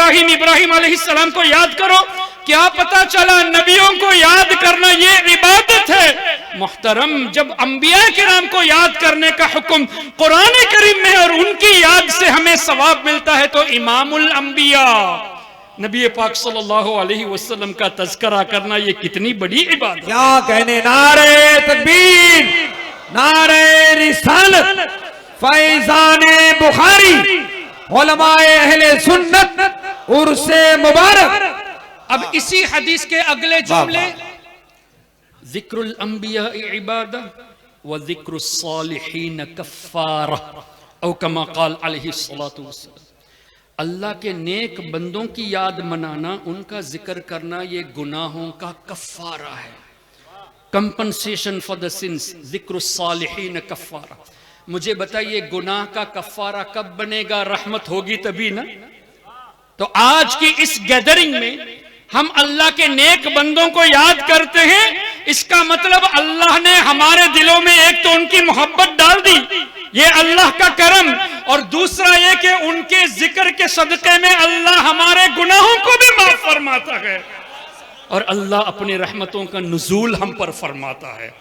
इब्राहिम अलैहिस्सलाम को याद करो। क्या पता चला नबियों को याद करना ये इबादत है। मोहतरम, जब अंबिया किराम को याद करने का हुक्म कुरान करीम में और उनकी याद से हमें सवाब मिलता है, तो इमामुल अंबिया नबी पाक सल्लल्लाहु अलैहि वसल्लम का तज़किरा करना ये कितनी बड़ी इबादत। क्या कहने, नारे तकबीर, नारे रिसालत, फैज़ाने बुखारी, उलमाए अहले सुन्नत, उर्से मुबारक। अब इसी हदीस के अगले जुमले, ज़िक्रुल अंबिया इबादा व ज़िक्रुस सालिहीन कफ़ारा औ कमा क़ाल अलैहि सल्लतु वस्सलाम। अल्लाह के नेक बंदों की याद मनाना, उनका जिक्र करना, ये गुनाहों का कफ़ारा है, कंपनसेशन फॉर द सिंस। ज़िक्रुस सालिहीन कफ़ारा। मुझे बताइए, गुनाह का कफ़ारा कब बनेगा? रहमत होगी तभी ना। तो आज की इस गैदरिंग में हम अल्लाह के नेक बंदों को याद करते हैं। इसका मतलब अल्लाह ने हमारे दिलों में एक तो उनकी मोहब्बत डाल दी, ये अल्लाह का करम, और दूसरा ये कि उनके जिक्र के सदक़े में अल्लाह हमारे गुनाहों को भी माफ फरमाता है और अल्लाह अपनी रहमतों का नुज़ूल हम पर फरमाता है।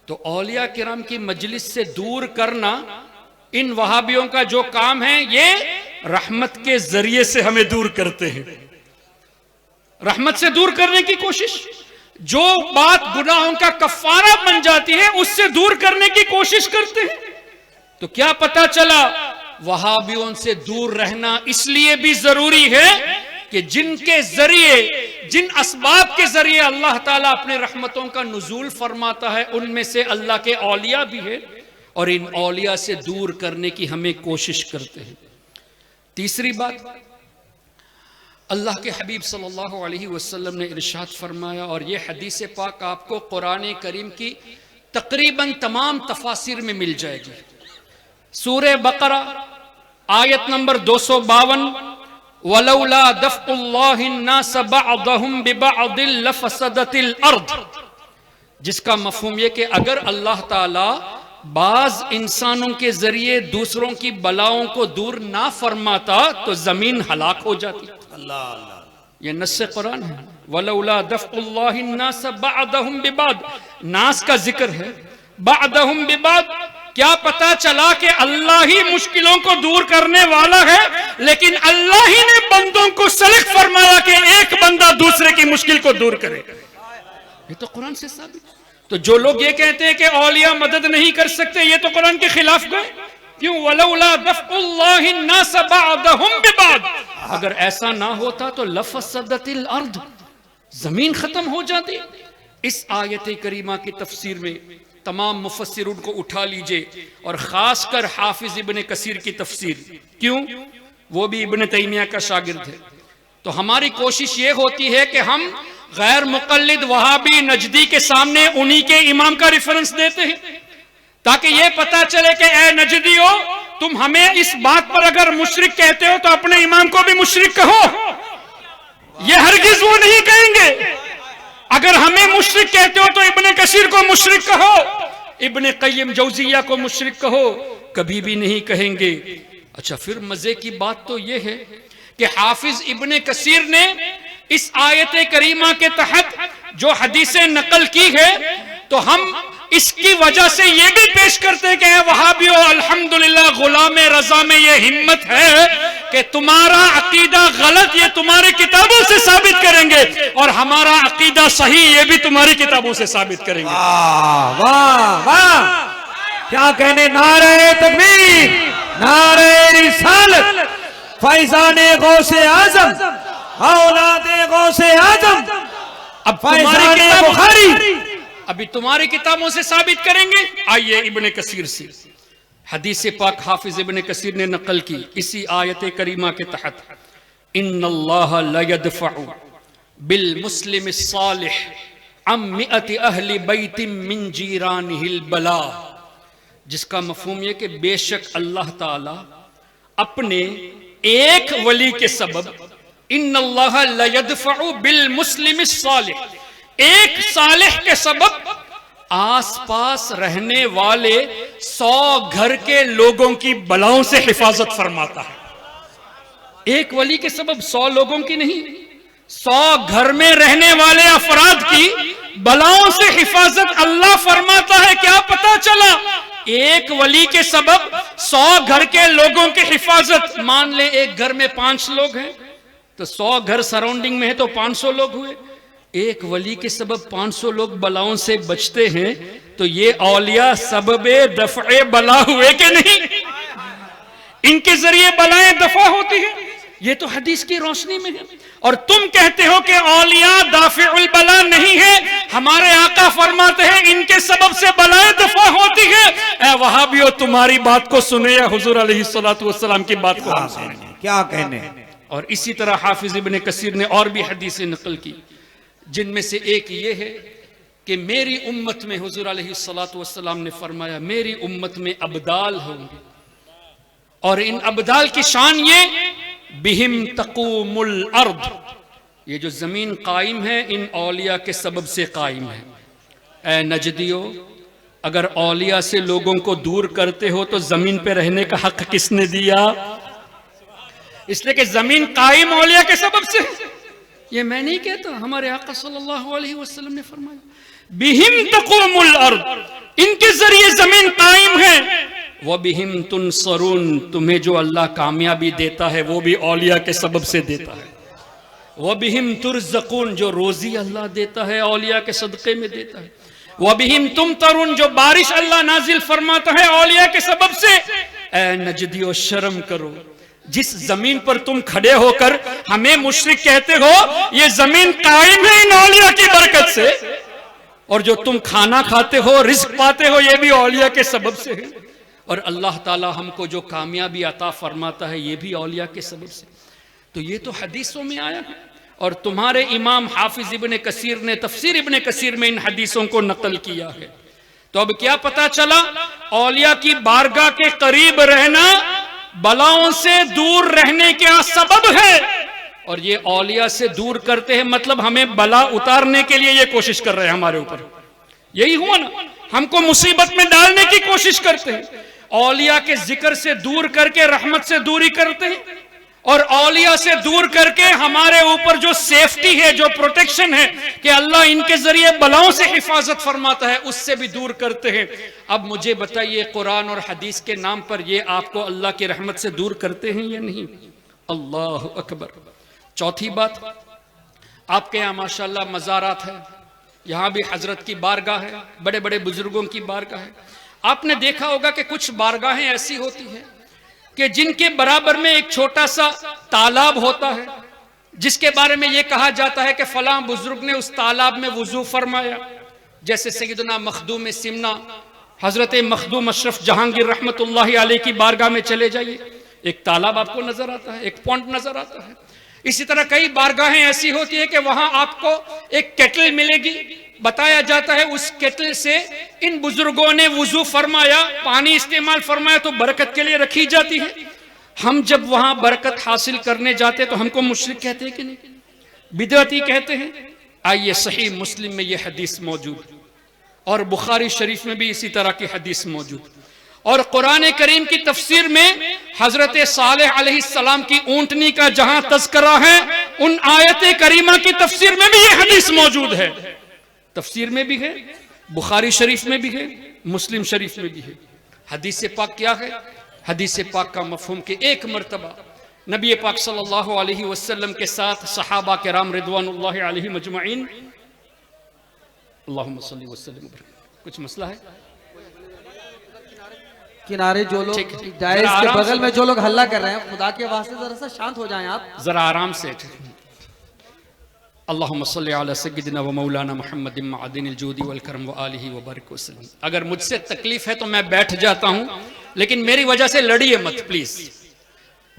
तो औलिया किराम की मजलिस से दूर करना इन वहाबियों का जो काम है, ये रहमत के जरिए से हमें दूर करते हैं। रहमत से दूर करने की कोशिश, जो बात गुनाहों का कफारा बन जाती है उससे दूर करने की कोशिश करते हैं। तो क्या पता चला, वहाबियों से दूर रहना इसलिए भी जरूरी है कि जिनके जरिए, जिन असबाब के जरिए अल्लाह ताला अपने रहमतों का नुज़ूल फरमाता है, उनमें से अल्लाह के औलिया भी है, और इन औलिया से दूर करने की हमें कोशिश करते हैं। तीसरी बात, अल्लाह के हबीब सल्लल्लाहु अलैहि वसल्लम ने इरशाद फरमाया, और ये हदीस पाक आपको कुरान करीम की तकरीबन तमाम तफासिर में मिल जाएगी। सूरह बकरा आयत नंबर 252, वलौला दफ़्क़ुल्लाहिन्नास बअदहुम बिबअदिल लफ़सदतिल अर्द, जिसका मफ़हूम ये कि अगर अल्लाह ताला बाज इंसानों के जरिए दूसरों की बलाओं को दूर ना फरमाता तो जमीन हलाक हो जाती। अल्लाह अल्लाह, ये नस्से कुरान है। वलौला दफ़्क़ुल्लाहिन्नास बअदहुम बिबअद, नास का जिक्र है, बअदहुम बिबअद। क्या पता चला कि अल्लाह ही मुश्किलों को दूर करने वाला है, लेकिन अल्लाह ही ने बंदों को सल्ख फरमाया कि एक बंदा दूसरे की मुश्किल को दूर करे। ये तो कुरान से साबित। तो जो लोग ये कहते हैं कि औलिया मदद नहीं कर सकते, ये तो कुरान के खिलाफ गए। क्यों? वलौला दफ़्क़ुल्लाहिन्नास बअदहुम बिबअद, अगर ऐसा ना होता तो लफ़सदतिल अर्द, जमीन खत्म हो जाती। इस आयत करीमा की तफसीर में तमाम मुफस्सिरून को उठा लीजिए, और खासकर हाफिज इब्ने कसीर की तफसीर। क्यों? वो भी इब्ने तैमिया का शागिर्द है। तो हमारी कोशिश ये होती है कि हम गैर मुक़ल्लिद वहाबी नजदी के सामने उन्हीं के इमाम का रेफरेंस देते हैं, ताकि ये पता चले कि ए नजदियो, तुम हमें इस बात पर अगर मुशरिक कहते हो तो अपने इमाम को भी मुशरिक कहो। ये हरगिज वो नहीं कहेंगे। अगर हमें मुशरिक कहते हो तो इब्ने कसीर को मुशरिक कहो, इब्ने क़य्यिम जौज़िया को मुशरिक कहो, कभी भी नहीं कहेंगे। अच्छा, फिर मजे की बात तो यह है कि हाफिज इब्ने कसीर ने इस आयत करीमा के तहत जो हदीसें नकल की है, तो हम इसकी वजह से ये भी पेश करते हैं कि वहाबियों, अल्हम्दुलिल्लाह गुलाम रजा में ये हिम्मत है कि तुम्हारा अकीदा गलत ये तुम्हारी किताबों से साबित करेंगे, और हमारा अकीदा सही ये भी तुम्हारी किताबों से साबित करेंगे। वाह वाह वाह, क्या कहने, नारे तकबीर, नारे रिसालत, फैज़ाने गौसे आज़म, औलादे गौसे आज़म। अब फैज़ाने बुखारी अभी तुम्हारी किताबों से साबित करेंगे। आइए इब्ने कसीर से हदीस पाक हाफिज इब्ने कसीर ने नकल की इसी आयत करीमा के तहत, इन्नल्लाह ला यदफ़उ बिल मुस्लिम सालिह अम मिअति अहली बैतिम मिन जीरानिहिल बला, जिसका मफहूम यह कि बेशक अल्लाह ताला अपने एक वली के सबब, इन्नल्लाह ला यदफ़उ बिल मुस्लिम सालिह, एक सालिह के सबब आसपास रहने वाले 100 घर के लोगों की बलाओं से हिफाजत फरमाता है। एक वली के सबब 100 लोगों की नहीं, 100 घर में रहने वाले अफराद की बलाओं से हिफाजत अल्लाह फरमाता है। क्या पता चला एक वली के सबब 100 घर के लोगों की हिफाजत। मान ले एक घर में 5 लोग हैं तो 100 घर सराउंडिंग में है तो 500 लोग हुए। एक वली के सबब 500 लोग बलाओं से बचते हैं तो ये औलिया सबबे दफे बला हुए कि नहीं? इनके जरिए बलाएं दफा होती है। ये तो हदीस की रोशनी में है। और तुम कहते हो कि औलिया दाफिउल बला नहीं है। हमारे आका फरमाते हैं इनके सबब से बलाएं दफा होती है। ऐ वहाबियो, तुम्हारी बात को सुने या हुजूर अलैहिस्सलातु वस्सलाम की बात को सुने? क्या कहने। और इसी तरह हाफिज इब्ने कसीर ने और भी हदीसें नकल की, जिनमें से एक ये है कि मेरी उम्मत में हुजूर अलैहिस्सलातु वस्सलाम ने फरमाया मेरी उम्मत में अबदाल होंगे और इन अबदाल की शान ये बिहिम तक़ूमुल अर्द, ये जो जमीन कायम है इन औलिया के सबब से कायम है। ए नजदियो, अगर औलिया से लोगों को दूर करते हो तो जमीन पे रहने का हक किसने दिया? इसलिए कि जमीन कायम औलिया के सबब से। ये मैं नहीं कहता, हमारे आका सल्लल्लाहु अलैहि वसल्लम ने फरमाया बिहिम तक़ूमुल अर्द, इनके जरिए जमीन कायम है। वह बिहिम तुनसरून, तुम्हें जो अल्लाह कामयाबी देता है वो भी औलिया के सबब से देता है। वह बिहिम तुरज़क़ून, जो रोजी अल्लाह देता है औलिया के सदक़े में देता है। वह बिहिम तुमतरून, जो बारिश अल्लाह नाजिल फरमाता है औलिया के सबब से। ऐ नजदियो, शर्म करो, जिस जमीन पर तुम खड़े होकर हमें मुशरिक कहते हो ये जमीन कायम है इन औलिया की बरकत से, और जो तुम खाना खाते हो रिज़्क़ पाते हो ये भी औलिया के सबब से है। और अल्लाह ताला हमको जो कामयाबी अता फरमाता है ये भी औलिया के सबब से। तो ये तो हदीसों में आया है। और तुम्हारे इमाम हाफिज इब्ने कसीर ने तफसीर इब्ने कसीर में इन हदीसों को नकल किया है। तो अब क्या पता चला, औलिया की बारगाह के करीब रहना बलाओं से दूर रहने का सबब है। और ये औलिया से दूर करते हैं मतलब हमें बला उतारने के लिए ये कोशिश कर रहे हैं हमारे ऊपर। यही हुआ ना, हमको मुसीबत में डालने की कोशिश करते हैं। औलिया के जिक्र से दूर करके रहमत से दूरी करते हैं, और औलिया से दूर करके हमारे ऊपर जो सेफ्टी है, जो प्रोटेक्शन है कि अल्लाह इनके जरिए बलाओं से हिफाजत फरमाता है, उससे भी दूर करते हैं। अब मुझे बताइए, कुरान और हदीस के नाम पर ये आपको अल्लाह की रहमत से दूर करते हैं या नहीं? अल्लाह अकबर। चौथी बात, आपके यहाँ माशाल्लाह मज़ारात है, यहाँ भी हजरत की बारगाह है, बड़े बड़े बुजुर्गों की बारगाह है। आपने देखा होगा कि कुछ बारगाहें ऐसी होती हैं कि जिनके बराबर में एक छोटा सा तालाब होता है, जिसके बारे में यह कहा जाता है कि फलां बुजुर्ग ने उस तालाब में वुजू फरमाया। जैसे सैयदना मखदूम सिमना हजरत मखदूम अशरफ जहांगीर रहमतुल्लाहि अलैह की बारगाह में चले जाइए, एक तालाब आपको नजर आता है, एक पॉइंट नजर आता है। इसी तरह कई बारगाहें ऐसी होती है कि वहां आपको एक केटल मिलेगी, बताया जाता है उस केटल से इन बुजुर्गों ने वुजू फरमाया, पानी इस्तेमाल फरमाया, तो बरकत के लिए रखी जाती है। हम जब वहां बरकत हासिल करने जाते तो हमको मुशरिक कहते हैं कि नहीं, बिदअती कहते हैं। आइए, सही मुस्लिम में यह हदीस मौजूद और बुखारी शरीफ में भी इसी तरह की हदीस मौजूद, और कुरान करीम की तफसीर में हजरत सालेह अलैहिस्सलाम की ऊंटनी का जहां तज़किरा है, उन आयत करीमा की तफसीर में भी यह हदीस मौजूद है। तफसीर में भी है, बुखारी शरीफ में भी है, मुस्लिम शरीफ में भी है। हदीस पाक क्या है? हदीस पाक का मफहूम कि एक मरतबा नबी पाक सल्लल्लाहु अलैहि वसल्लम के साथ सहाबा किराम रिदवानुल्लाहि अलैहिम अजमईन, अल्लाहुम्मा सल्ली वसल्लिम, कुछ मसला है? किनारे जो लोग डायस के बगल में जो लोग हल्ला कर रहे हैं, खुदा के वास्ते जरा सा शांत हो जाएं आप, जरा आराम से। अल्लाहुम्मा सल्ली अला सय्यिदिना व मौलाना मुहम्मदिन मअदिनिल जूदी वल करम व आलिहि व बारिक वसल्लम। अगर मुझसे तकलीफ है तो मैं बैठ जाता हूं, लेकिन मेरी वजह से लड़िए मत प्लीज।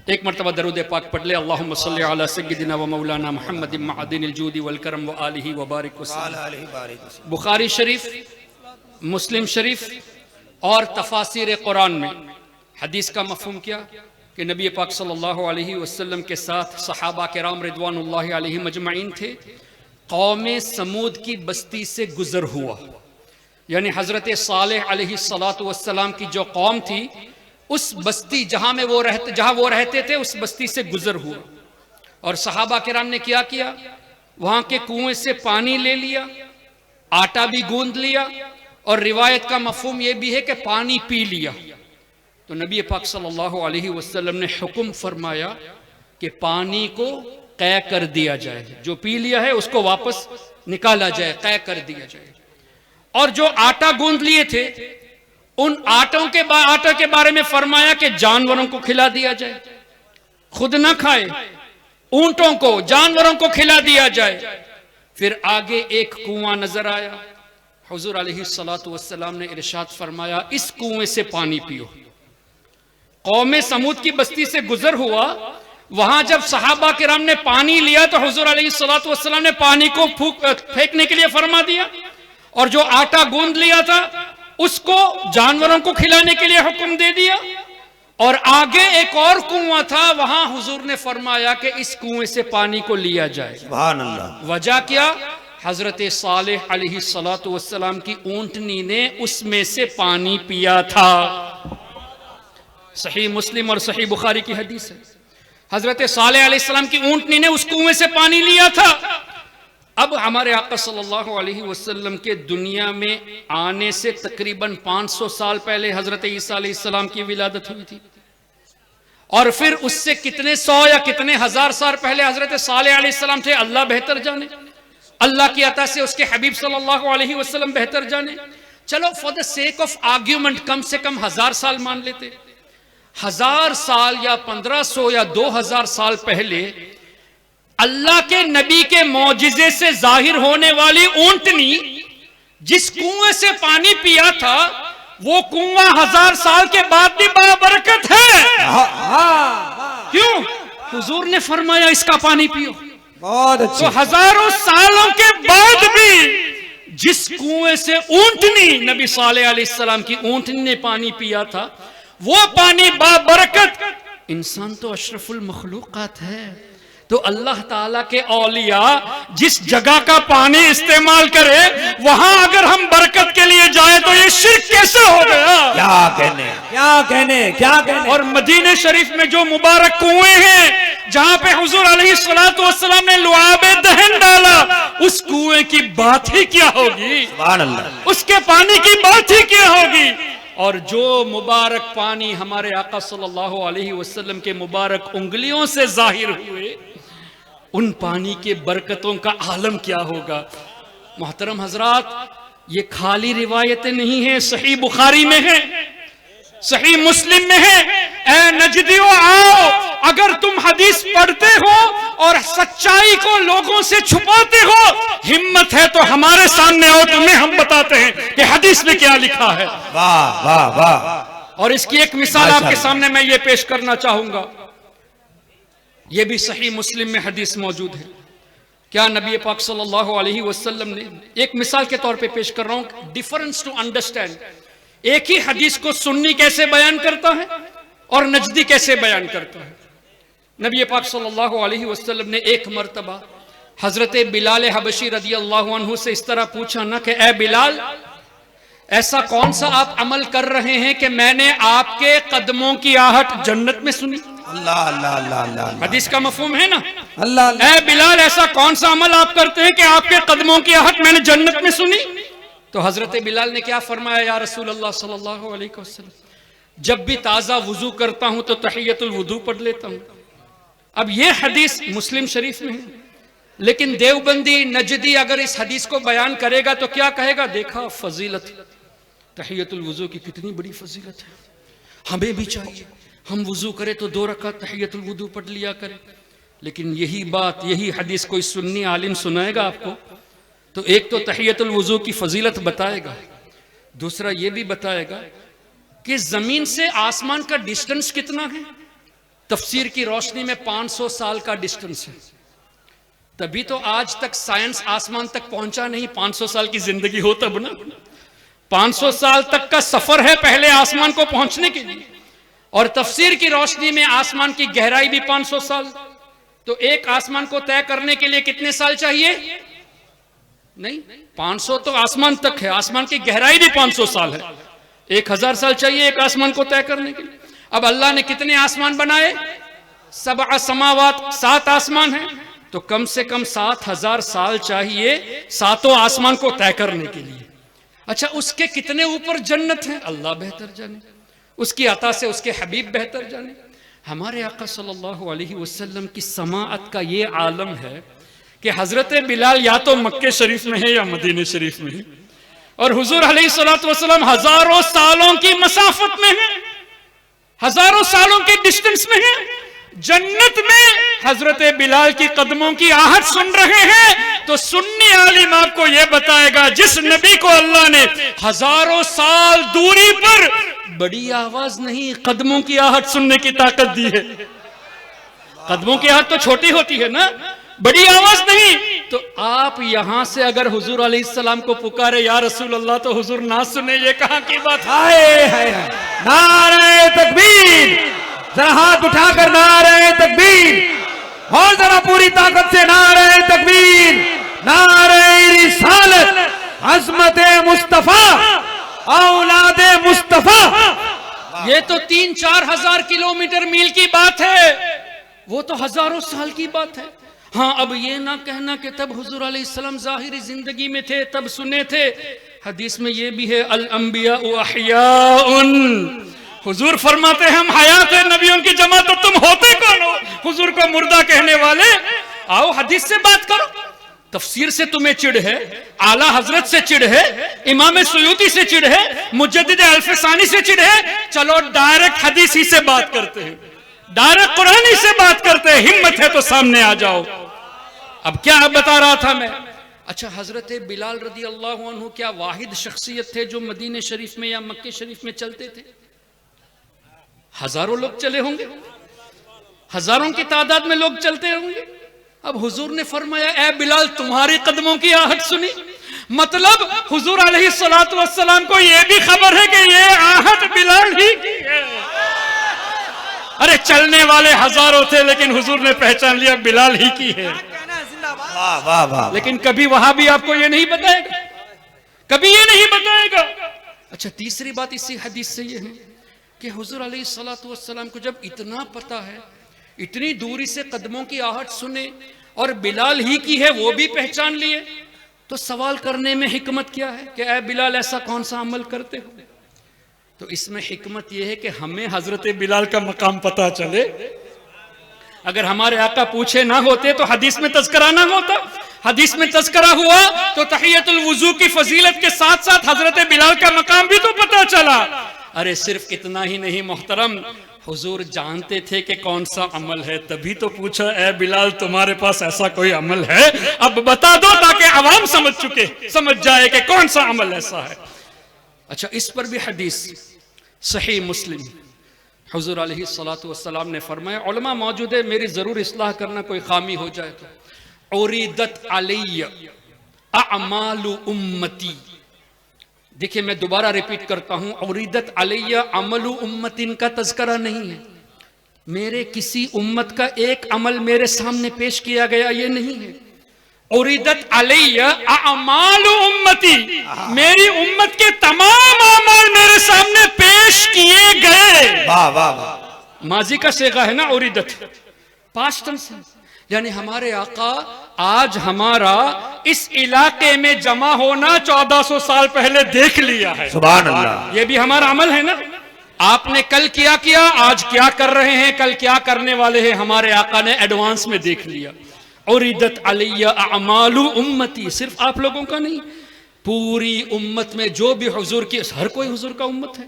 एक मरतबा दरूद पाक पढ़ ले, अल्लाहुम्मा सल्ली अला सय्यिदिना व मौलाना मुहम्मदिन मअदिनिल जूदी वल करम व आलिहि व बारिक वसल्लम। बुखारी शरीफ, मुस्लिम शरीफ और तफासिर कुरान में हदीस का मफहूम क्या कि नबी पाक सल्लल्लाहु अलैहि वसल्लम के साथ सहाबा किराम रिदवानुल्लाहि अलैहिम अजमईन थे। कौम समूद की बस्ती से गुजर हुआ, यानी हजरत सालेह अलैहिस्सलातु वस्सलाम की जो कौम थी उस बस्ती जहां वो रहते थे उस बस्ती से गुजर हुआ और सहाबा किराम ने क्या किया, वहां के कुएं से पानी ले लिया, आटा भी गूंद लिया और रिवायत का मफहूम यह भी है कि पानी पी लिया। तो नबी पाक सल्लल्लाहु अलैहि वसल्लम ने हुक्म फरमाया कि पानी को कै कर दिया जाए, जो पी लिया है उसको वापस निकाला जाए, कै कर दिया जाए। और जो आटा गूंद लिए थे उन आटे के बारे में फरमाया कि जानवरों को खिला दिया जाए, खुद ना खाए, ऊंटों को, जानवरों को खिला दिया जाए। फिर आगे एक कुआं नजर आया, हुजूर अलैहिस्सलातु वस्सलाम ने इरशाद फरमाया इस कुएं से पानी पियो। कौमे समूद की बस्ती से गुजर हुआ, वहां जब सहाबा किराम ने पानी लिया तो हुजूर अलैहिस्सलातु वस्सलाम ने पानी को फेंकने के लिए फरमा दिया और जो आटा गूंद लिया था उसको जानवरों को खिलाने के लिए हुक्म दे दिया। और आगे एक और कुआं था, वहां हुजूर ने फरमाया कि इस कुएं से पानी को लिया जाए। सुभान अल्लाह। वजह क्या, हजरत सालेह अलैहिस्सलातु वस्सलाम की ऊंटनी ने उसमें से पानी पिया था। सही मुस्लिम और सही बुखारी की हदीस है। हजरत सालेह अलैहिस्सलाम की ऊंटनी ने उस कुएं से पानी लिया था। अब हमारे आका सल्लल्लाहु अलैहि वसल्लम के दुनिया में आने से तकरीबन 500 साल पहले हजरत ईसा अलैहिस्सलाम की विलादत हुई थी और फिर उससे कितने सौ या कितने हजार साल पहले हजरत सालेह अलैहिस्सलाम थे, अल्लाह बेहतर जाने। अल्लाह की अता से उसके हबीब सल्लल्लाहु अलैहि वसल्लम बेहतर जाने। चलो for the sake of argument कम से कम 1000 साल मान लेते। 1000 साल या 1500 या 2000 साल पहले अल्लाह के नबी के मौजिजे से जाहिर होने वाली ऊंटनी जिस कुएं से पानी पिया था वो कुआं 1000 साल के बाद भी बाबरकत है। क्यों? हुजूर ने फरमाया इसका पानी पियो। बहुत अच्छे। तो हजारों सालों के बाद भी जिस कुएं से ऊंटनी नबी सालेह अलैहिस्सलाम की ऊंटनी ने पानी पिया था वो पानी बाबरकत। इंसान तो अशरफुल मखलूकात है, तो अल्लाह ताला के औलिया जिस जगह का पानी इस्तेमाल करे वहां अगर हम बरकत के लिए जाए तो ये शिर्क कैसे हो गया? क्या कहने। और मदीने शरीफ में जो मुबारक कुएं हैं जहां पे हुजूर अलैहिस्सलातु वस्सलाम ने लुआबे दहन डाला, उस कुएं की बात ही क्या होगी? सुभान अल्लाह। उसके पानी की बात ही क्या होगी? और जो मुबारक पानी हमारे आका सल्लल्लाहु अलैहि वसल्लम के मुबारक उंगलियों से जाहिर हुए, उन पानी के बरकतों का आलम क्या होगा? मोहतरम हजरात, ये खाली रिवायतें नहीं है, सही बुखारी में है, सही मुस्लिम में है। ए नजदियो आओ, अगर तुम हदीस पढ़ते हो और सच्चाई को लोगों से छुपाते हो, हिम्मत है तो हमारे सामने आओ, तुम्हें हम बताते हैं कि हदीस में क्या लिखा है। वाह वाह वाह। और इसकी एक मिसाल आपके सामने मैं ये पेश करना चाहूंगा। ये भी सही मुस्लिम में हदीस मौजूद है। क्या नबी पाक सल्लल्लाहु अलैहि वसल्लम ने, एक मिसाल के तौर पे पेश कर रहा हूं, डिफरेंस टू अंडरस्टैंड। एक ही हदीस को सुन्नी कैसे बयान करता है और नजदी कैसे बयान करता है। नबी पाक सल्लल्लाहु अलैहि वसल्लम ने एक मर्तबा हजरत बिलाल हबशी रदी अल्लाहु अन्हु से इस तरह पूछा ना कि ए बिलाल, ऐसा कौन सा आप अमल कर रहे हैं कि मैंने आपके कदमों की आहट जन्नत में सुनी? अल्लाह अल्लाह अल्लाह अल्लाह। हदीस का मफहूम है ना? अल्लाह। ए बिलाल, ऐसा कौन सा अमल आप करते हैं कि आपके कदमों की आहट मैंने जन्नत में सुनी? तो हजरत बिलाल ने क्या फरमाया, या रसूल अल्लाह सल्लल्लाहु अलैहि वसल्लम, जब भी ताजा वुजू करता हूं तो तहियतुल वुदू पढ़ लेता हूं। अब ये हदीस मुस्लिम शरीफ में है, लेकिन देवबंदी नजदी अगर इस हदीस को बयान करेगा तो क्या कहेगा? देखा फजीलत, तहियतुल वुजू की कितनी बड़ी फजीलत है, हमें भी चाहिए हम वुजू करें तो 2 रकात तहियतुल वुदू पढ़ लिया करें। लेकिन यही बात, यही हदीस कोई सुन्नी आलिम सुनाएगा आपको तो एक तो तहियतुल वुजू की फजीलत बताएगा, दूसरा ये भी बताएगा कि जमीन से आसमान का डिस्टेंस कितना है। तफसीर की रोशनी में 500 साल का डिस्टेंस है। तभी तो आज तक साइंस आसमान तक पहुंचा नहीं। 500 साल की जिंदगी हो तब ना। 500 साल तक का सफर है पहले आसमान को पहुंचने के लिए। और तफसीर की रोशनी में आसमान की गहराई भी 500 साल। तो एक आसमान को तय करने के लिए कितने साल चाहिए? नहीं, 500 तो आसमान तक है, आसमान की गहराई भी 500 साल है। 1000 साल चाहिए एक आसमान को तय करने के लिए। अब अल्लाह ने कितने आसमान बनाए? सबअ समावात, 7 आसमान हैं, तो कम से कम 7000 साल चाहिए 7 आसमान को तय करने के लिए। अच्छा, उसके कितने ऊपर जन्नत है अल्लाह बेहतर जाने, उसकी अता से उसके हबीब बेहतर जाने। हमारे आका सल्लल्लाहु अलैहि वसल्लम की समाअत का ये आलम है कि हजरत बिलाल या तो मक्के शरीफ में है या मदीने शरीफ में है, और हुजूर अलैहिस्सलातु वस्सलाम हजारों सालों की मसाफत में है, हजारों सालों के डिस्टेंस में है। जन्नत में हजरत बिलाल की कदमों की आहट सुन रहे हैं, तो सुन्नी आलिम आपको यह बताएगा जिस नबी को अल्लाह ने हजारों साल दूरी पर बड़ी आवाज नहीं, कदमों की आहट सुनने की ताकत दी है। कदमों की आहट तो छोटी होती है ना, बड़ी आवाज नहीं। तो आप यहां से अगर हुजूर अलैहिस्सलाम को पुकारे या रसूल अल्लाह, तो हुजूर ना सुने, ये कहां की बात है? नारे तकबीर, जरा हाथ उठाकर नारे तकबीर, और जरा पूरी ताकत से नारे तकबीर, नारे रिसालत, अज़मत मुस्तफा, औलादे मुस्तफा। ये तो 3-4 हजार किलोमीटर मील की बात है, वो तो हजारों साल की बात है। हाँ, अब ये ना कहना कि तब हुजूर अलैहिस्सलाम जाहिरी जिंदगी में थे तब सुने थे। हदीस में ये भी है, अल अंबिया अहयाउन, हुजूर फरमाते हैं हम हयात है, नबियों की जमात, तो तुम होते कौन हो हुजूर को मुर्दा कहने वाले? आओ हदीस से बात करो, तफसीर से तुम्हें चिढ़ है, आला हजरत से चिढ़ है, इमाम सुयूती से चिढ़ है, मुजद्दिद अल्फसानी से चिढ़ है, चलो डायरेक्ट हदीस ही से बात करते हैं, डायरेक्ट कुरान ही से बात करते हैं। हिम्मत है तो सामने आ जाओ। अब क्या बता रहा था मैं? अच्छा, हजरत बिलाल रदी अल्लाह अन्हु क्या वाहिद शख्सियत थे जो मदीने शरीफ में या मक्के शरीफ में चलते थे? हजारों लोग चले होंगे, हजारों की तादाद में लोग चलते होंगे। अब हुजूर ने फरमाया, ए बिलाल तुम्हारी कदमों की आहट सुनी, मतलब हुजूर अलैहिस्सलातु वस्सलाम को यह भी खबर है कि ये आहट बिलाल ही की है। अरे चलने वाले हजारों थे, लेकिन हुजूर ने पहचान लिया बिलाल ही की है। वाह वाह वाह। लेकिन कभी वहां भी आपको ये नहीं बताएगा, कभी ये नहीं बताएगा। अच्छा, तीसरी बात इसी हदीस से ये है कि हुजूर अलैहिस्सलातु वस्सलाम को जब इतना पता है, इतनी दूरी से कदमों की आहट सुने और बिलाल ही की है वो भी पहचान लिए, तो सवाल करने में हिकमत क्या है कि ए बिलाल ऐसा कौन सा अमल करते हो? तो इसमें हिकमत यह है कि हमें हजरत बिलाल का मकाम पता चले। अगर हमारे आका पूछे ना होते तो हदीस में तज़किरा ना होता, हदीस में तज़किरा हुआ तो तहियतुल वुजू की फजीलत के साथ साथ हजरत बिलाल का मकाम भी तो पता चला। अरे सिर्फ इतना ही नहीं मोहतरम, हुजूर जानते थे कि कौन सा अमल है, तभी तो पूछा, ए बिलाल तुम्हारे पास ऐसा कोई अमल है, अब बता दो, ताकि अवाम समझ जाए कि कौन सा अमल ऐसा है। अच्छा, इस पर भी हदीस सही मुस्लिम, हुजूर अलैहिस्सलातु वस्सलाम ने फरमाया, उलमा मौजूद है, मेरी जरूर इस्लाह करना कोई खामी हो जाए तो, उरिदत अलैया अमालु उम्मती। देखिए मैं दोबारा रिपीट करता हूं, उरिदत अलैया अमलु उम्मतिन का तज़किरा नहीं है, मेरे किसी उम्मत का एक अमल मेरे सामने पेश किया गया ये नहीं है। उरिदत अलैया अमालु उम्मती, मेरी उम्मत के तमाम अमाल मेरे सामने पेश किए गए। वाह वाह वाह। माजी का सेगा है ना उरिदत, पास्ट टेंस है, यानी हमारे आका आज हमारा इस इलाके में जमा होना 1400 साल पहले देख लिया है। सुभान अल्लाह। ये भी हमारा अमल है ना, आपने कल किया, आज क्या कर रहे हैं, कल क्या करने वाले हैं, हमारे आका ने एडवांस में देख लिया। उरिदत अलैया अमालु उम्मती, सिर्फ आप लोगों का नहीं, पूरी उम्मत में जो भी हुजूर की, हर कोई हुजूर का उम्मत है,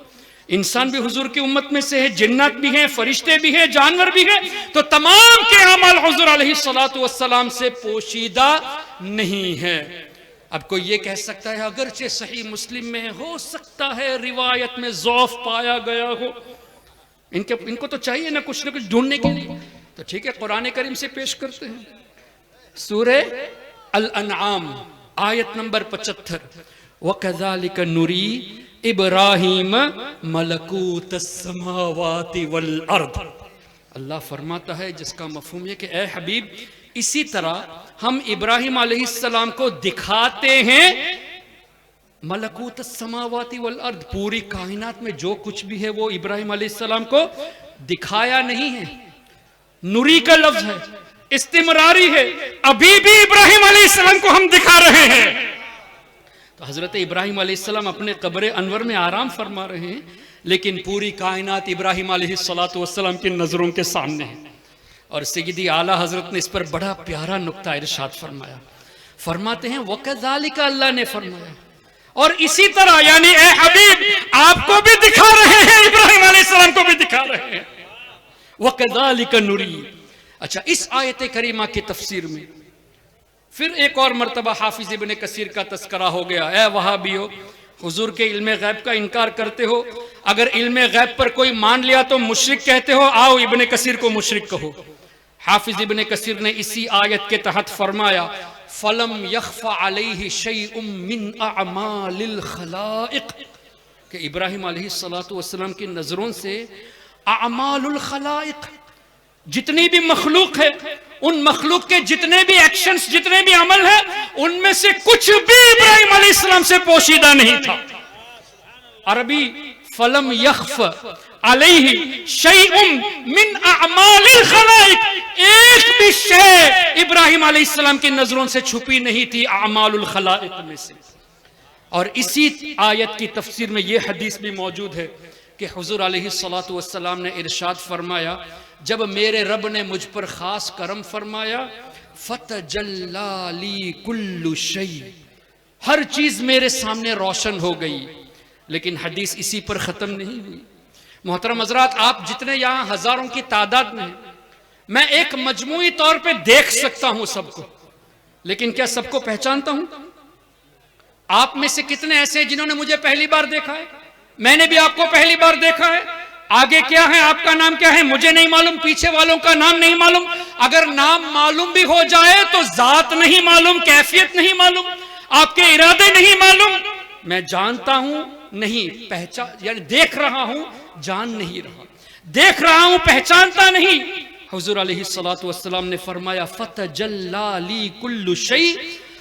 इंसान भी हुजूर की उम्मत में से है, जिन्नात भी हैं, फरिश्ते भी हैं, जानवर भी हैं, तो तमाम के अमल हुजूर अलैहिस्सलातु वस्सलाम से पोशीदा नहीं है। अब कोई ये कह सकता है अगरचे सही मुस्लिम में हो सकता है रिवायत में ज़ौफ पाया गया हो, इनको तो चाहिए ना कुछ ढूंढने के लिए, तो ठीक है कुरान करीम से पेश करते हैं। सूरे अल अनआम आयत नंबर 75, वकज़ालिका नुरी इब्राहीम मलकूतस समावाति वल अर्द। अल्लाह फरमाता है, जिसका मफहूम है कि ए हबीब, इसी तरह हम इब्राहिम अलैहिस्सलाम को दिखाते हैं मलकूत समावाती वल अर्द, पूरी कायनात में जो कुछ भी है वो इब्राहिम अलैहिस्सलाम को दिखाया नहीं है। नूरी का लफ्ज है, इस्तिमरारी है, अभी भी इब्राहिम अलैहिस्सलाम को हम दिखा रहे हैं। तो हजरत इब्राहिम अलैहिस्सलाम अपने कब्र अनवर में आराम फरमा रहे हैं, लेकिन पूरी कायनात इब्राहिम अलैहिस्सलातु वस्सलाम की नजरों के सामने है। और सय्यदी आला हजरत ने इस पर बड़ा प्यारा नुक्ता इरशाद फरमाया। फरमाते हैं वकज़ालिका, अल्लाह ने फरमाया और इसी तरह, यानी ए हबीब आपको भी दिखा रहे हैं, इब्राहिम अलैहिस्सलाम को भी दिखा रहे हैं। वकज़ालिका नुरी। अच्छा, इस आयत करीमा की तफसीर में फिर एक और मर्तबा हाफिज इब्ने कसीर का तस्करा हो गया। ए वहाबियो, हुजूर के इल्मे गैब का इनकार करते हो, अगर इल्मे गैब पर कोई मान लिया तो मुशरिक कहते हो, आओ इब्ने कसीर को मुशरिक कहो। हाफिज इब्ने कसीर ने इसी आयत के तहत फरमाया फलम यख्फा अलैहि शैउम मिन अअमालिल खलाइक, कि इब्राहिम अलैहिस्सलातु वस्सलाम की नजरों से अअमालुल खलाइक, जितनी भी मखलूक है, उन मखलूक के जितने भी एक्शंस, जितने भी अमल है, उनमें से कुछ भी इब्राहिम अलैहिस्सलाम से पोशीदा नहीं था। अरबी फलम यख्फ अलैहि शैउम मिन अअमालिल खलाइक, एक भी शय इब्राहिम अलैहिस्सलाम की नजरों से छुपी नहीं थी अमालुल खलाइक में से। और इसी आयत की तफसीर में यह हदीस भी मौजूद है कि हुजूर अलैहिस्सलातु वस्सलाम ने इरशाद फरमाया, जब मेरे रब ने मुझ पर खास करम फरमाया, फतजल्ला ली कुल्लु शै, हर चीज मेरे सामने रोशन हो गई। लेकिन हदीस इसी पर खत्म नहीं हुई। मोहतरम हज़रात, आप जितने यहाँ हजारों की तादाद में, मैं एक मजमूई तौर पे देख सकता हूं सबको, लेकिन क्या सबको पहचानता हूं? आप में से कितने ऐसे हैं जिन्होंने मुझे पहली बार देखा है? मैंने भी आपको पहली बार देखा है। आगे क्या है, आपका नाम क्या है, मुझे नहीं मालूम, पीछे वालों का नाम नहीं मालूम। अगर नाम मालूम भी हो जाए तो जात नहीं मालूम, कैफियत नहीं मालूम, आपके इरादे नहीं मालूम। मैं जानता हूं नहीं, पहचान, यानी देख रहा हूं, जान नहीं रहा, देख रहा हूं, पहचानता नहीं। हुजूर अलैहिस्सलातु वस्सलाम ने फरमाया फतजल्ला ली कुल्लु शै,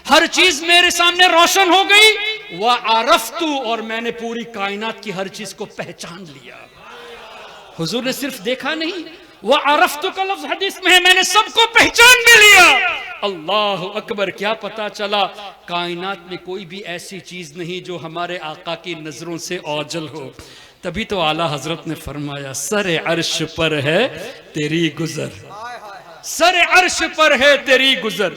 हर चीज मेरे सामने रोशन हो गई। व आरफ्तु, और मैंने पूरी कायनात की हर चीज को पहचान लिया। हुजूर ने सिर्फ देखा नहीं, वह आरफ्तु का लफ्ज हदीस में है, मैंने सबको पहचान भी लिया। अल्लाह अकबर, क्या पता चला कायनात में कोई भी ऐसी चीज नहीं जो हमारे आका की नजरों से ओझल हो। तभी तो आला हजरत ने फरमाया सर अर्श पर है तेरी गुजर, सर अर्श पर है तेरी गुजर,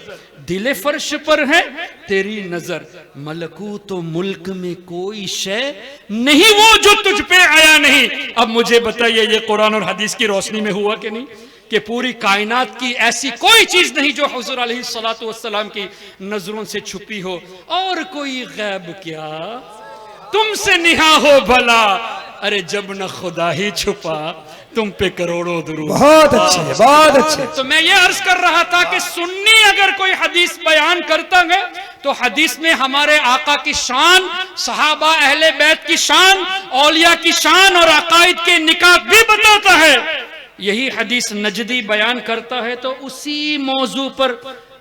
दिले फर्श पर है तेरी नजर, मलकूत तो मुल्क में कोई शय नहीं वो जो तुझ पे आया नहीं। अब मुझे बताइए, ये कुरान और हदीस की रोशनी में हुआ कि नहीं, कि पूरी कायनात की ऐसी कोई चीज नहीं जो हुजूर अलैहिस्सलातु वस्सलाम की नजरों से छुपी हो। और कोई गैब क्या तुमसे निहा हो भला, अरे जब न खुदा ही छुपा तुम पे करोड़ों दुरूद। बहुत अच्छे, बहुत अच्छे। तो मैं ये अर्ज कर रहा था कि सुन्नी अगर कोई हदीस बयान करता है तो हदीस में हमारे आका की शान, सहाबा अहले बैत की शान, औलिया की शान और अकायद के निकात भी बताता है। यही हदीस नजदी बयान करता है तो उसी मौजू पर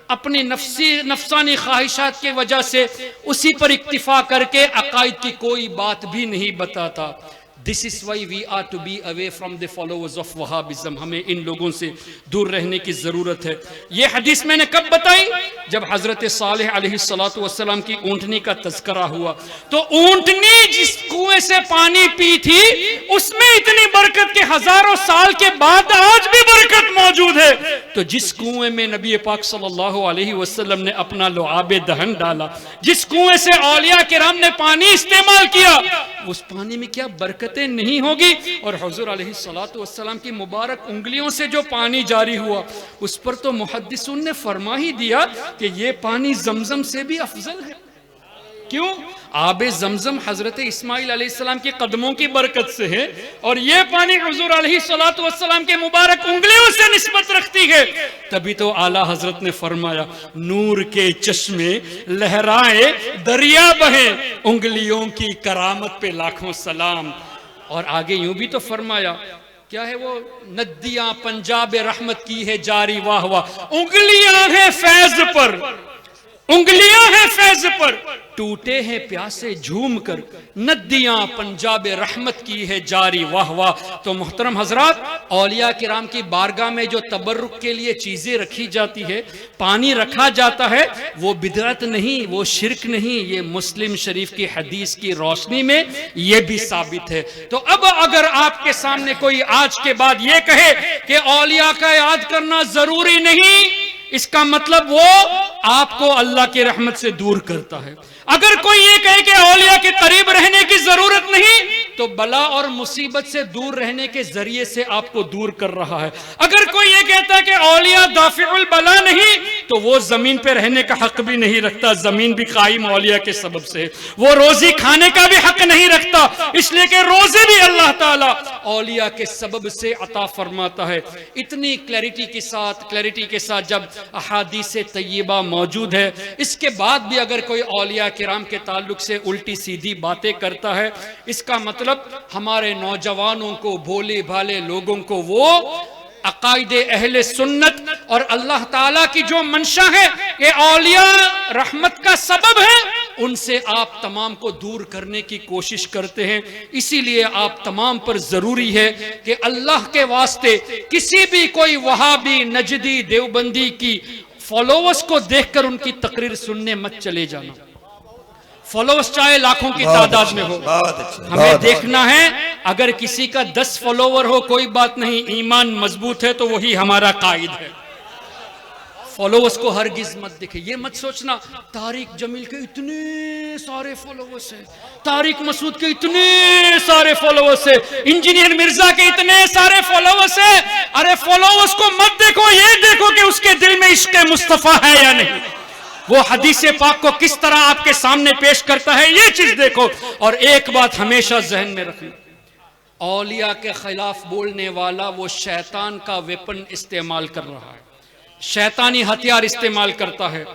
अपनी नफसानी ख्वाहिशात के वजह से उसी पर इक्तिफा करके अकायद की कोई बात भी नहीं बताता। This is why we are to be away from the followers of Wahhabism। हमें इन लोगों से दूर रहने की जरूरत है। ये हदीस मैंने कब बताई? जब हजरत सालेह अलैहिस्सलातु वस्सलाम की ऊंटनी का तज़किरा हुआ। तो ऊंटनी जिस कुएं से पानी पी थी उसमें इतनी बरकत के हजारों साल के बाद आज भी बरकत मौजूद है। तो जिस कुएं में नबी पाक सल्लल्लाहु अलैहि वसल्लम ने अपना लुआबे दहन डाला, जिस कुएं से औलिया किराम ने पानी इस्तेमाल किया, उस पानी में क्या बरकतें नहीं होगी? और हुजूर अलैहिस्सलातु वस्सलाम की मुबारक उंगलियों से जो पानी जारी हुआ उस पर तो मुहद्दिसून ने फरमा ही दिया कि ये पानी जमजम से भी अफजल है। क्यों? आबे जमजम हजरत इस्माइल अलैहिस्सलाम के कदमों की बरकत से है और ये पानी हुजूर अलैहिस्सलातु वस्सलाम के मुबारक उंगलियों से निस्बत रखती है। तभी तो आला हजरत ने फरमाया नूर के चश्मे लहराए दरिया बहे, उंगलियों की करामत पे लाखों सलाम। और आगे यूं भी तो फरमाया, क्या है वो, नदियां पंजाब रहमत की है जारी वाह वाह, उंगलियां हैं फैज पर, उंगलियां हैं फैज पर, टूटे हैं प्यासे झूम कर, नदियां पंजाब रहमत की है जारी, वाह वाह। तो मोहतरम हजरात, औलिया किराम की बारगाह में जो तबर्रुक के लिए चीजें रखी जाती है, पानी रखा जाता है, वो बिदअत नहीं, वो शिरक नहीं, ये मुस्लिम शरीफ की हदीस की रोशनी में ये भी साबित है। तो अब अगर आपके सामने कोई आज के बाद ये कहे कि औलिया का याद करना जरूरी नहीं, इसका मतलब वो आपको अल्लाह की रहमत से दूर करता है। अगर कोई ये कहे कि औलिया के करीब रहने की जरूरत नहीं, तो बला और मुसीबत से दूर रहने के जरिए से आपको दूर कर रहा है। अगर कोई ये कहता है कि औलिया दाफिउल बला नहीं, तो वो जमीन पे रहने का हक भी नहीं रखता, जमीन भी कायम औलिया के सबब से। वो रोजी खाने का भी हक नहीं रखता, इसलिए कि रोजे भी अल्लाह ताला औलिया के सबब से अता फरमाता है। इतनी क्लैरिटी के साथ जब अहादीस तय्यबा मौजूद है, इसके बाद भी अगर कोई औलिया किराम के ताल्लुक से उल्टी सीधी बातें करता है, इसका मतलब हमारे नौजवानों को, भोले भाले लोगों को वो अकायदे अहले सुन्नत और अल्लाह ताला की जो मंशा है ये औलिया रहमत का सबब है, उनसे आप तमाम को दूर करने की कोशिश करते हैं। इसीलिए आप तमाम पर जरूरी है कि अल्लाह के वास्ते किसी भी कोई वहाबी, नजदी, देवबंदी की फॉलोअर्स को देखकर उनकी तकरीर सुनने मत चले जाना। फॉलोअर्स चाहे लाखों की तादाद में हो, हमें देखना है अगर किसी का 10 फॉलोवर हो कोई बात नहीं, ईमान मजबूत है तो वही हमारा कायद है। फॉलोअर्स को हरगिज मत देखे। ये मत सोचना तारिक जमील के इतने सारे फॉलोअर्स हैं, तारिक मसूद के इतने सारे फॉलोअर्स हैं, इंजीनियर मिर्जा के इतने सारे फॉलोअर्स हैं। अरे फॉलोअर्स को मत देखो, ये देखो कि उसके दिल में इश्क मुस्तफा है या नहीं, वो हदीस पाक को किस तरह आपके सामने पेश करता है, ये चीज देखो। और एक बात हमेशा जहन में रखना, औलिया के खिलाफ बोलने वाला वो शैतान का वेपन इस्तेमाल कर रहा है, शैतानी हथियार इस्तेमाल करता है।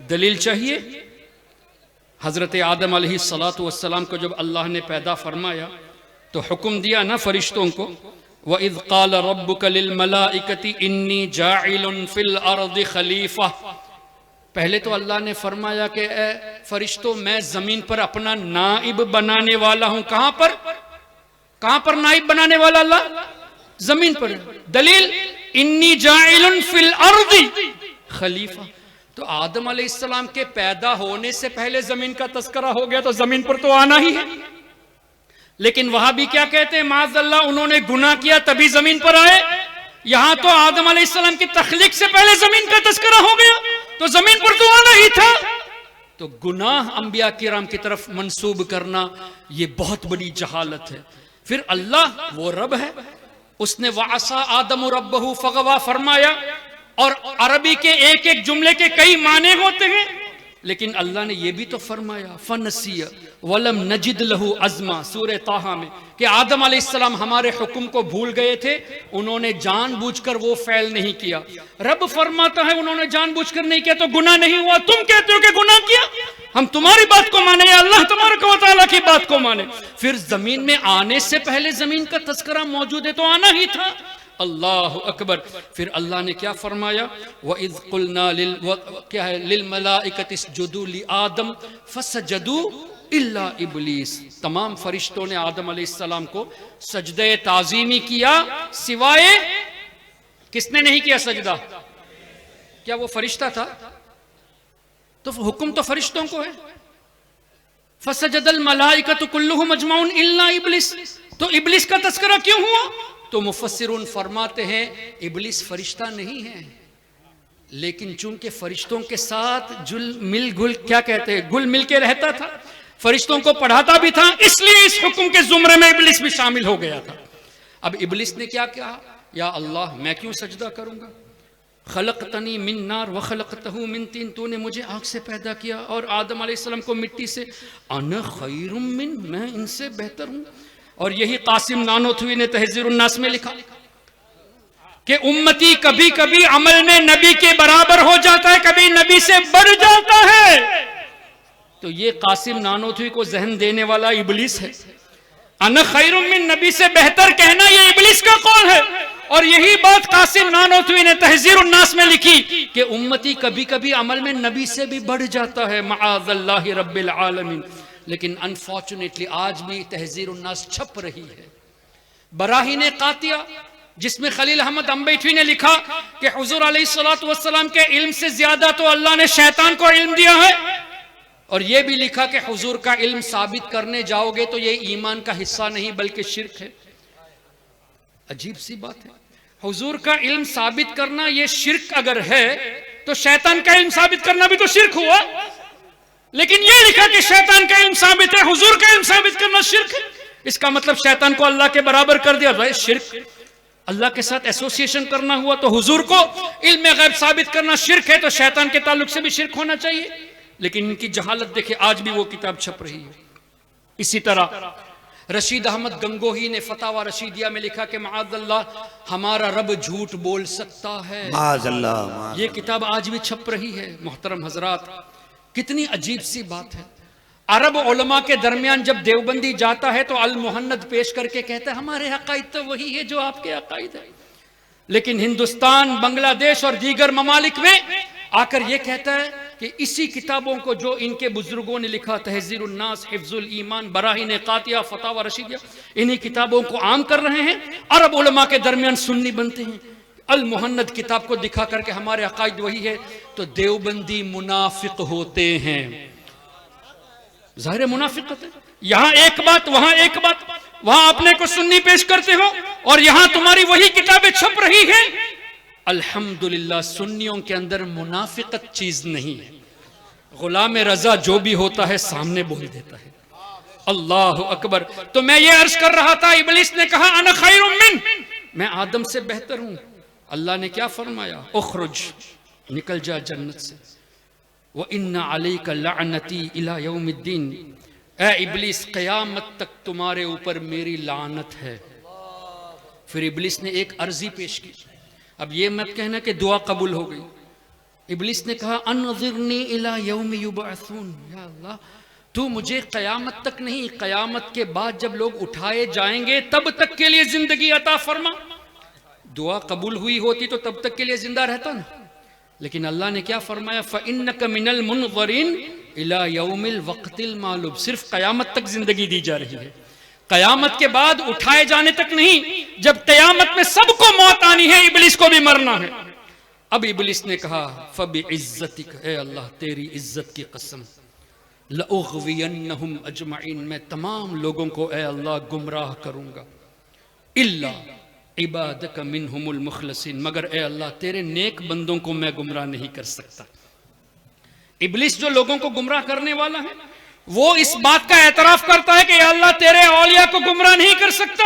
दलील चाहिए? हजरत आदम अलैहिस्सलातु वस्सलाम को जब अल्लाह ने पैदा फरमाया तो हुक्म दिया ना फरिश्तों को, व इज़ क़ाल रब्बुका लिल मलाइकति इन्नी जाइलुन फिल अर्दि खलीफा। पहले तो अल्लाह ने फरमाया कि ए फरिश्तों, मैं जमीन पर अपना नाइब बनाने वाला हूं। कहां पर नाइब बनाने वाला अल्लाह? जमीन पर। दलील इन्नी जाइलुन फिल अर्दी खलीफा। तो आदम अलैहिस्सलाम के पैदा होने से पहले जमीन का तस्करा हो गया, तो जमीन पर तो आना ही है। लेकिन वहां भी क्या कहते हैं, माज़अल्लाह उन्होंने गुनाह किया तभी जमीन पर आए। यहां तो आदम अलैहिस्सलाम की तख्लीक से पहले जमीन का तस्करा हो गया, तो जमीन पर तो आना ही था। तो गुनाह अंबिया किराम की तरफ मंसूब करना ये बहुत बड़ी जहालत है। फिर अल्लाह वो रब है, उसने वासा आदम रब्बहु फगवा फरमाया, और अरबी के एक एक जुमले के कई माने होते हैं, लेकिन अल्लाह ने यह भी तो फरमाया फनसिया वलम नजिद लहू अज़मा सूरह ताहा में कि आदम अलैहिस्सलाम हमारे हुक्म को भूल गए थे, उन्होंने जानबूझकर वो फेल नहीं किया। रब फरमाता है उन्होंने जानबूझकर नहीं किया तो गुनाह नहीं हुआ, तुम कहते हो कि गुनाह किया। हम तुम्हारी बात को माने या अल्लाह तबारक व तआला की बात को माने? फिर जमीन में आने से पहले जमीन का तस्करा मौजूद है तो आना ही था। अल्लाह अकबर। फिर अल्लाह ने क्या फरमाया, व इज़ क़ुलना लिल मलाइकति इसजुदू लि आदम फसजदू इल्ला इब्लीस। तमाम फरिश्तों ने आदम अलैहिस्सलाम को सजदे ताज़ीमी किया, सिवाय किसने नहीं किया सजदा? क्या वो फरिश्ता था? तो हुक्म तो फरिश्तों को है। फसजदल मलाइकतु कुल्लुहुम अजमाउन इल्ला इब्लीस। तो इब्लीस का तस्करा क्यों हुआ? तो मुफस्सिरून फरमाते हैं इब्लीस फरिश्ता नहीं है, लेकिन चूंकि फरिश्तों के साथ घुल मिल के रहता था, फरिश्तों को पढ़ाता भी था, इसलिए इस हुक्म के जुमरे में इब्लीस भी शामिल हो गया था। अब इब्लीस ने क्या कहा, या अल्लाह मैं क्यों सजदा करूंगा, खलक़तनी मिन नार व खलक़तहू मिन तीन, तूने मुझे आग से पैदा किया और आदम अलैहिस्सलाम को मिट्टी से, अना खैरुम मिन, मैं इनसे बेहतर हूं। और यही कासिम नानोथवी ने तहज़ीरुन नास में लिखा कि उम्मती कभी कभी अमल में नबी के बराबर हो जाता है, कभी नबी से बढ़ जाता है। तो ये कासिम नानोथवी को जहन देने वाला इब्लीस है। अना खैरुम मिन, नबी से बेहतर कहना ये इब्लीस का कौल है। और यही बात कासिम नानोतवी ने तहजीरुन नास में लिखी कि उम्मती कभी कभी अमल में नबी से भी बढ़ जाता है, मआज़ल्लाहि रब्बिल आलमीन। लेकिन अनफॉर्चुनेटली आज भी तहजीरुन नास छप रही है। बराहीन कातिया जिसमें खलील अहमद अम्बेठी ने लिखा कि हुजूर अलैहिस्सलातु वस्सलाम के इल्म से ज्यादा तो अल्लाह ने शैतान को इल्म दिया है, और यह भी लिखा कि हुजूर का इल्म साबित करने जाओगे तो यह ईमान का हिस्सा नहीं बल्कि शिर्क है। अजीब सी बात है, हुजूर का इल्म साबित करना यह शिर्क अगर है तो शैतान का इल्म साबित करना भी तो शिर्क हुआ। लेकिन यह लिखा कि शैतान का इल्म साबित है, हुजूर का इल्म साबित करना शिर्क है। इसका मतलब शैतान को अल्लाह के बराबर कर दिया। भाई शिर्क, अल्लाह के साथ एसोसिएशन करना हुआ, तो हुजूर को इल्म गैब साबित करना शिर्क है, तो शैतान के ताल्लुक से भी शिर्क होना चाहिए। लेकिन इनकी जहालत देखे, आज भी वो किताब छप रही है। इसी तरह रशीद अहमद गंगोही ने फतावा रशीदिया में लिखा कि माअज़ल्लाह हमारा रब झूठ बोल सकता है, माअज़ल्लाह। ये किताब आज भी छप रही है। मोहतरम हजरात, कितनी अजीब सी बात है। अरब उलमा के दरमियान जब देवबंदी जाता है तो अल मुहन्नद पेश करके कहता है हमारे अकायद तो वही है जो आपके अकायद है। लेकिन हिंदुस्तान, बांग्लादेश और दीगर ममालिक में आकर यह कहता है कि इसी किताबों को जो इनके बुजुर्गों ने लिखा, तहज़ीरुन नास, हिफ्जुल ईमान, बराहीन कातिया, फतावा रशीदिया, इन्हीं किताबों को आम कर रहे हैं। अरब उलमा के दरमियान सुन्नी बनते हैं। अल मुहन्नद किताब को दिखा करके हमारे अकायद वही है, तो देवबंदी मुनाफिक होते हैं। जाहिर मुनाफिकत है। यहां एक बात, वहां एक बात, वहां अपने को सुन्नी पेश करते हो और यहां तुम्हारी वही किताबें छप रही हैं। अल्हम्दुलिल्लाह सुन्नियों के अंदर मुनाफिकत चीज नहीं है। गुलाम रजा जो भी होता है सामने बोल देता है। अल्लाह अकबर। तो मैं ये अर्ज कर रहा था, इब्लिस ने कहा अना खैरुम मिन, मैं आदम से बेहतर हूं। अल्लाह ने क्या फरमाया, उखरुज, निकल जा जन्नत से, व इन्ना अलैका लअनती इला यौमिद्दीन, ए इब्लिस क़यामत तक तुम्हारे ऊपर मेरी लानत है। फिर इब्लिस ने एक अर्जी पेश की। अब ये मत कहना कि दुआ कबूल हो गई। इब्लिस ने कहा अनज़िरनी इला यौम युबअसून, या अल्लाह तू मुझे क़यामत तक नहीं, क़यामत के बाद जब लोग उठाए जाएंगे तब तक के लिए जिंदगी अता फरमा। दुआ कबूल हुई होती तो तब तक के लिए जिंदा रहता ना। लेकिन अल्लाह ने क्या फरमाया, फ़इन्नका मिनल मुनज़रिन इला यौमिल वक़्तिल मालूम, सिर्फ क़यामत तक जिंदगी दी जा रही है, क़यामत के बाद उठाए जाने तक नहीं। जब क़यामत में सबको मौत आनी है, इब्लिस को भी मरना है। अब इब्लिस ने कहा फ़बिइज़्ज़तिक, ए अल्लाह तेरी इज्जत की कसम, लउग़वियन्नहुम अजमईन, मैं तमाम लोगों को ए अल्लाह गुमराह करूंगा, इल्ला इबादक मिनहुमुल मुखलसीन, मगर ए अल्लाह तेरे नेक बंदों को मैं गुमराह नहीं कर सकता। इब्लिस जो लोगों को गुमराह करने वाला है, वो इस बात का एतराफ करता है कि अल्लाह तेरे औलिया को गुमराह नहीं कर सकता।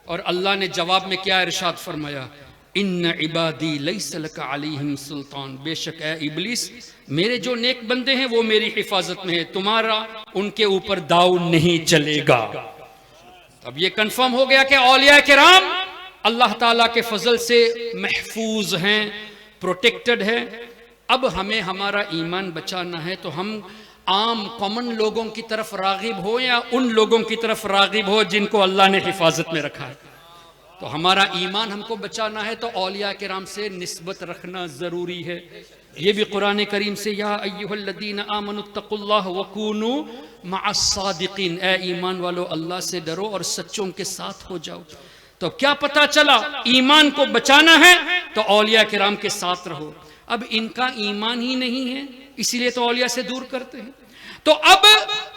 और अल्लाह ने जवाब में क्या इरशाद फरमाया, इन्न इबादी लैसा लका अलैहिम सुल्तान, बेशक ए इब्लिस मेरे जो नेक बंदे हैं वो मेरी हिफाजत में है, तुम्हारा उनके ऊपर दाव नहीं चलेगा। अब ये कंफर्म हो गया कि औलिया किराम अल्लाह ताला के फजल से महफूज हैं, प्रोटेक्टेड है। अब हमें हमारा ईमान बचाना है तो हम आम कॉमन लोगों की तरफ रागिब हो या उन लोगों की तरफ रागिब हो जिनको अल्लाह ने हिफाजत में रखा है। तो हमारा ईमान हमको बचाना है तो औलिया किराम से निस्बत रखना जरूरी है। ये भी कुरान करीम से, या अय्युहल्लज़ीना आमनुत्तकुल्लाह वकूनू मअस्सादिकीन, ए ईमान वालो अल्लाह से डरो और सच्चों के साथ हो जाओ। तो क्या पता चला, ईमान को बचाना है तो औलिया किराम के साथ रहो। अब इनका ईमान ही नहीं है, इसीलिए तो औलिया से दूर करते हैं। तो अब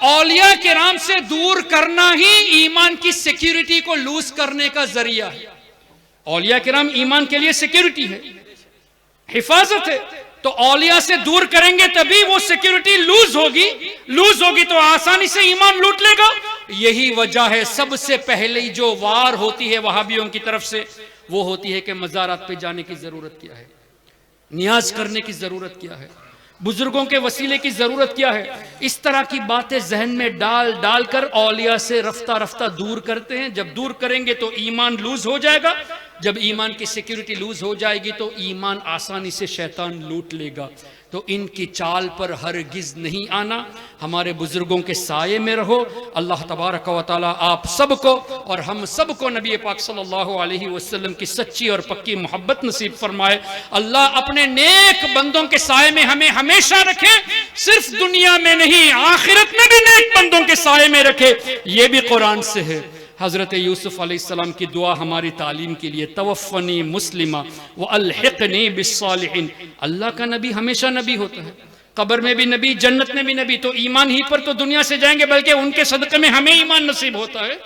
औलिया किराम से दूर करना ही ईमान की सिक्योरिटी को लूज करने का जरिया है। औलिया किराम ईमान के लिए सिक्योरिटी है, हिफाजत है। तो औलिया से दूर करेंगे तभी वो सिक्योरिटी लूज होगी तो आसानी से ईमान लूट लेगा। यही वजह है सबसे पहले जो वार होती है वहाबियों की तरफ से, वो होती है कि मज़ारात पे जाने की जरूरत क्या है, नियाज करने की जरूरत क्या है, बुजुर्गों के वसीले की जरूरत क्या है। इस तरह की बातें जहन में डाल कर औलिया से रफ्ता रफ्ता दूर करते हैं। जब दूर करेंगे तो ईमान लूज हो जाएगा जब ईमान की सिक्योरिटी लूज हो जाएगी तो ईमान आसानी से शैतान लूट लेगा। तो इनकी चाल पर हरगिज नहीं आना, हमारे बुजुर्गों के साये में रहो। अल्लाह तबारक व तआला आप सबको और हम सबको नबी पाक सल्लल्लाहु अलैहि वसल्लम की सच्ची और पक्की मोहब्बत नसीब फरमाए। अल्लाह अपने नेक बंदों के साये में हमें हमेशा रखे, सिर्फ दुनिया में नहीं आखिरत में भी नेक बंदों के साये में रखे। ये भी कुरान से है। हज़रत यूसुफ अलैहिस्सलाम की दुआ हमारी तालीम के लिए, तवफ़्फ़नी मुस्लिमा व अलहिक़नी बिस्सालिहीन। अल्लाह का नबी हमेशा नबी होता है, कब्र में भी नबी, जन्नत में भी नबी। तो ईमान ही पर तो दुनिया से जाएंगे, बल्कि उनके सदक़े में हमें ईमान नसीब होता है।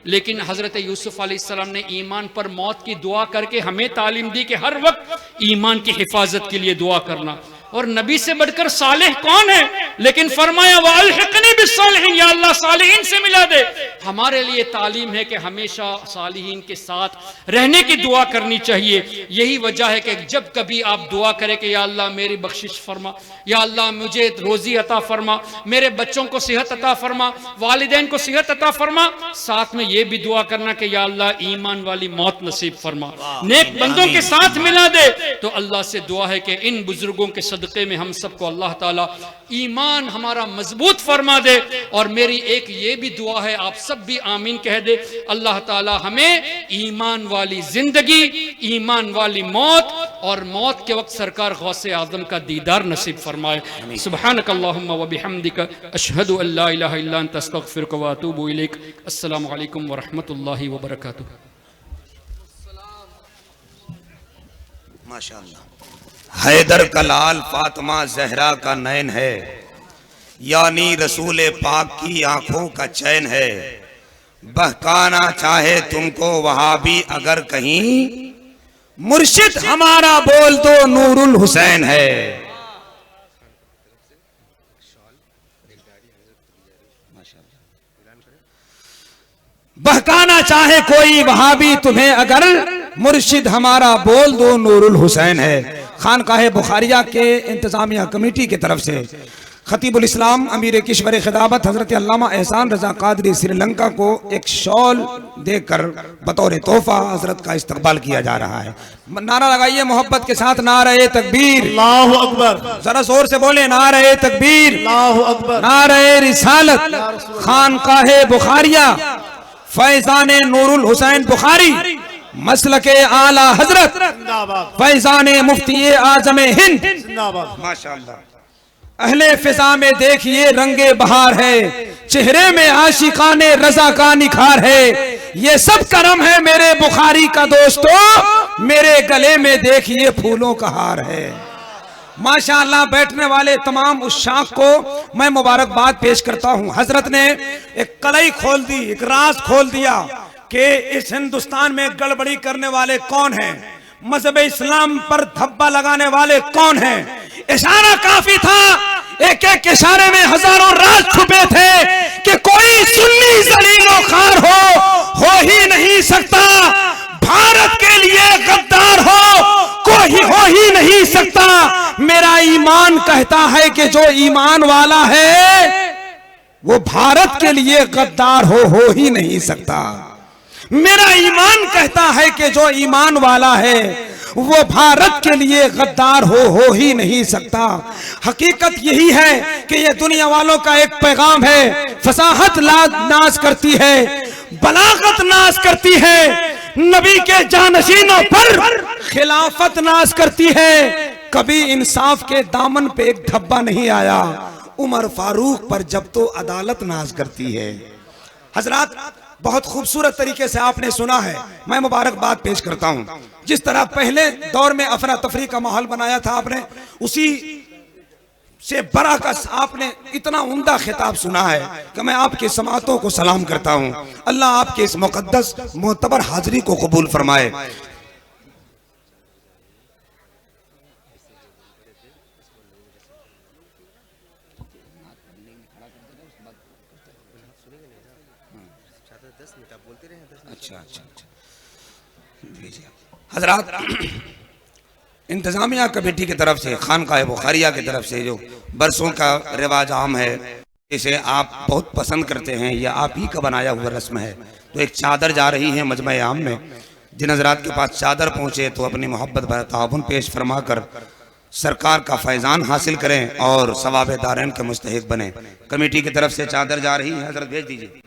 लेकिन हज़रत यूसुफ अलैहिस्सलाम ने ईमान पर मौत की दुआ करके हमें तालीम दी कि हर वक्त ईमान की हिफाजत के लिए दुआ करना। और नबी से बढ़कर सालेह कौन है? लेकिन फरमाया व अलहिक़नी बिस्सालिहीन, या अल्लाह सालिहीन से मिला दे। हमारे लिए तालीम है कि हमेशा सालिहीन के साथ रहने की दुआ करनी चाहिए। यही वजह है कि जब कभी आप दुआ करें कि या अल्लाह मेरी बख्शिश फरमा, या अल्लाह मुझे रोजी अता फरमा, मेरे बच्चों को सेहत अता फरमा, वालिदैन को सेहत अता फरमा, साथ में ये भी दुआ करना कि या अल्लाह ईमान वाली मौत नसीब फरमा, नेक बंदों के साथ मिला दे। तो अल्लाह से दुआ है कि इन बुजुर्गों के सदक़े में हम सबको अल्लाह ताला ईमान हमारा मजबूत फरमा दे। और मेरी एक ये भी दुआ है, आप सब भी आमीन कह दे, अल्लाह ताला हमें ईमान वाली जिंदगी, ईमान वाली मौत और मौत के वक्त सरकार गौसे आज़म का दीदार नसीब फरमाए। सुब्हानक अल्लाहुम्मा व बिहम्दिका अशहदु अल्ला इलाहा इल्ला अंता अस्तगफिरुका व अतूबु इलैक। अस्सलामु अलैकुम व रहमतुल्लाहि व बरकातुहू। माशाअल्लाह। हैदर का लाल फातिमा जहरा का नैन है, यानी रसूल पाक की आंखों का चैन है। बहकाना चाहे तुमको वहाबी अगर कहीं, मुर्शिद हमारा बोल दो नूरुल हुसैन है। बहकाना चाहे कोई वहाबी तुम्हें अगर, मुर्शिद हमारा बोल दो नूरुल हुसैन है। खानकाहे बुखारिया के इंतजामिया कमेटी की तरफ से खतीबुल इस्लाम अमीर किश्वर खिताबत हजरत अल्लामा एहसान रजा कादरी श्रीलंका को एक शॉल देकर बतौर तोहफा हजरत का इस्तकबाल किया जा रहा है। नारा लगाइए मोहब्बत के साथ, नारे तकबीर, अल्लाहु अकबर। जरा जोर से बोले, नारे तकबीर, अल्लाहु अकबर, नारे रिसालत। खानकाहे बुखारिया फैजान नूरुल हुसैन बुखारी, मसलके आला हजरत, फैजाने मुफ्ती आजम हिंद, माशाअल्लाह। अहले फिजा में देखिए रंगे बहार है, चेहरे में आशिकाने रजा का निखार है। ये सब करम है मेरे बुखारी का दोस्तों, मेरे गले में देखिए फूलों का हार है। माशाअल्लाह। बैठने वाले तमाम उस्साक को मैं मुबारकबाद पेश करता हूँ। हजरत ने एक कलई खोल दी, एक राज खोल दिया कि इस हिंदुस्तान में गड़बड़ी करने वाले कौन हैं, मजहब इस्लाम पर धब्बा लगाने वाले कौन हैं। इशारा काफी था, एक एक इशारे में हजारों राज छुपे थे कि कोई सुन्नी जलीलो खार हो ही नहीं सकता। भारत के लिए गद्दार कोई हो ही नहीं सकता। मेरा ईमान कहता है कि जो ईमान वाला है वो भारत के लिए गद्दार हो ही नहीं सकता। मेरा ईमान कहता है कि जो ईमान वाला है वो भारत के लिए गद्दार हो ही नहीं सकता। हकीकत यही है कि ये दुनिया वालों का एक पैगाम है। फसाहत नाज करती है, बलागत नाज करती है, नबी के जानशीनों पर खिलाफत नाज करती है। कभी इंसाफ के दामन पे एक धब्बा नहीं आया, उमर फारूक पर जब तो अदालत नाज करती है। हजरात, बहुत खूबसूरत तरीके से आपने सुना है, मैं मुबारकबाद पेश करता हूं। जिस तरह पहले दौर में अफरा तफरी का माहौल बनाया था आपने, उसी से बराकस आपने इतना उम्दा खिताब सुना है कि मैं आपकी समातों को सलाम करता हूं। अल्लाह आपके इस मुकद्दस मोतबर हाजिरी को कबूल फरमाए। अच्छा। हजरात, इंतजामिया कमेटी की तरफ से, खानकाह बुखारिया की तरफ से जो बरसों का रिवाज आम है, इसे आप बहुत पसंद करते हैं, यह आप ही का बनाया हुआ रस्म है। तो एक चादर जा रही है मजमा आम में, जिन हजरात के पास चादर पहुंचे तो अपनी मोहब्बत भरा ताउन पेश फरमा कर सरकार का फैजान हासिल करें और सवाब दारैन के मुस्तहिक बने। कमेटी की तरफ से चादर जा रही है, हजरत भेज दीजिए।